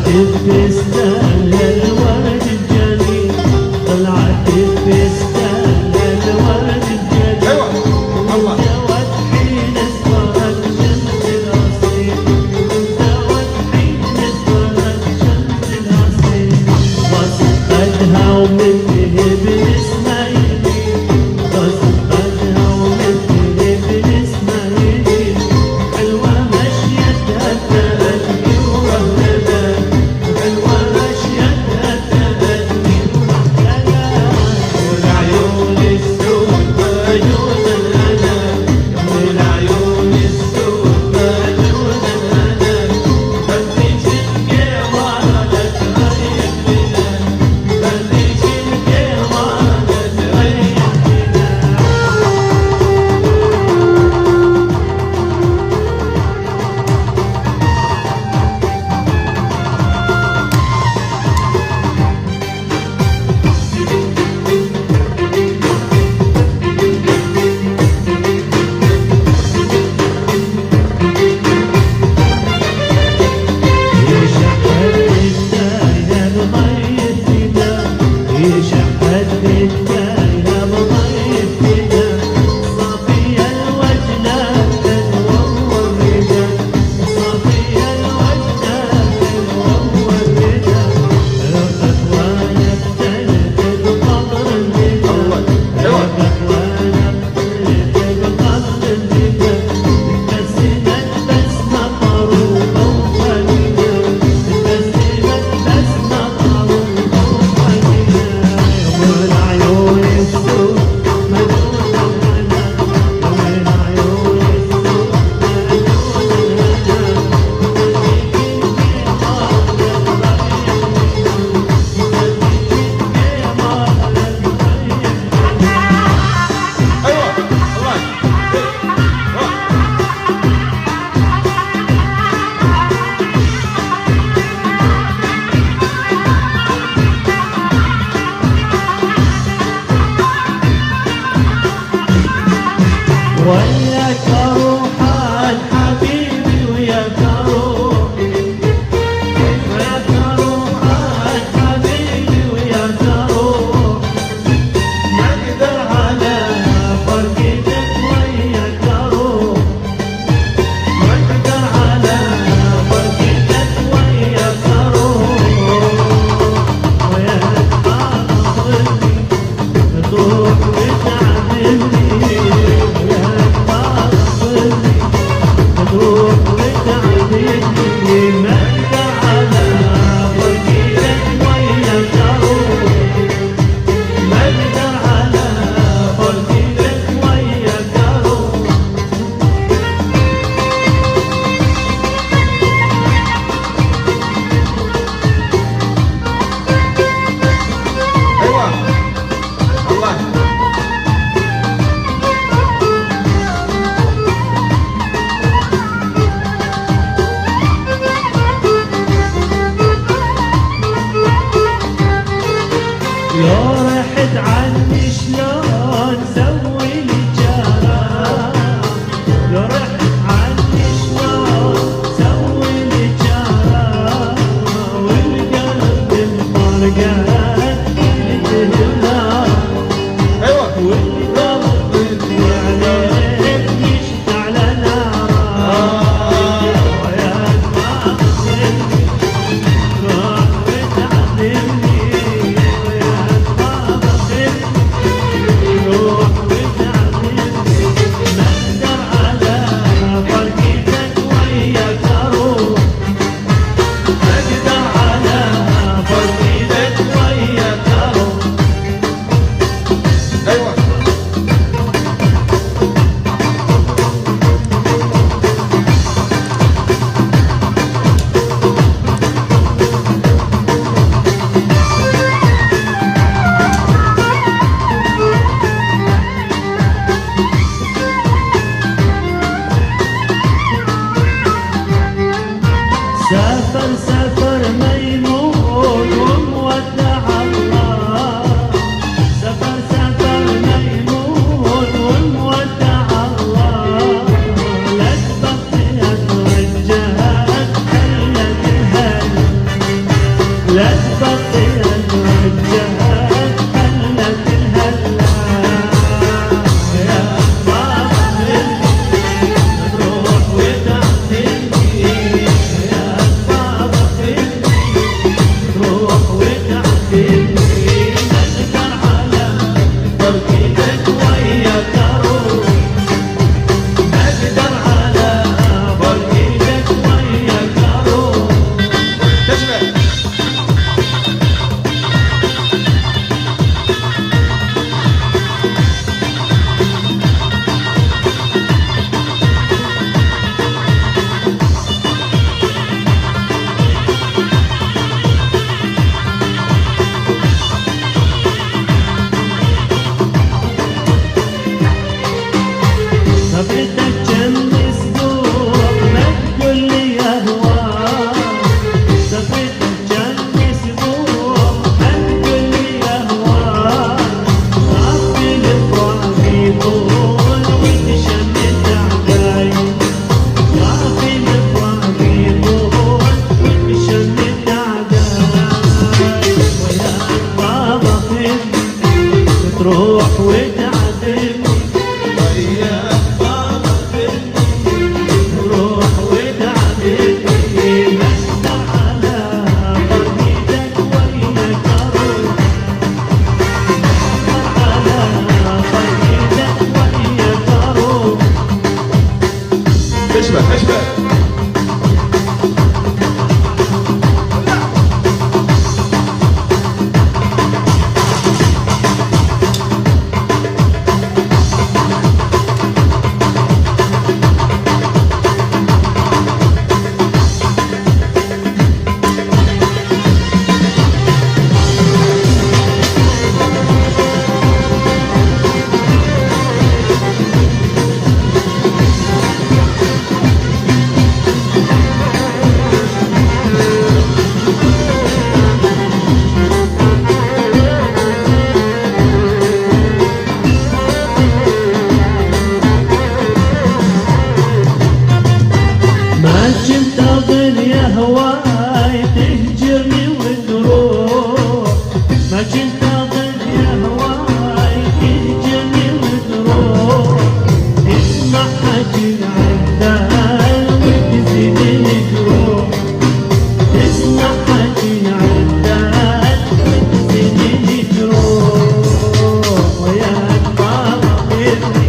بفستان الورد الجميل، طلعت بفستان الورد الجميل. ايوه الله. زود حين اصفرت شمس الاصيل، زود حين اصفرت شمس الاصيل. وصفتها ومنه بالاسمها يمين، وصفتها ومنه بالاسمها يمين. حلوة مشيتها تأتي ورهبة، حلوة مشيتها تأتي ورهبة. والعيون السود مجوز الهنا، والعيون السود مجوز الهنا. خليك القمر لا تريح بنا، خليك القمر لا تريح بنا. وياك اروح حبيبي، وياك اروح، وياك اروح حبيبي، وياك اروح. يقدر على فرقتك وياك اروح، يقدر على فرقتك وياك اروح. وياك اخذني تروح وتعذبني، وياك اشبه اشبه. ما كنت أظن يا هواي تهجرني وتروح، ما كنت أظن يا هواي تهجرني وتروح، اسمع حكي العدال وتزيد تروح، اسمع حكي العدال وتزيد تروح، وياك ما ضربتني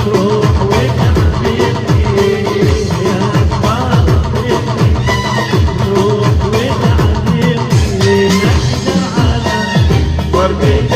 تروح وتعبتني. وربي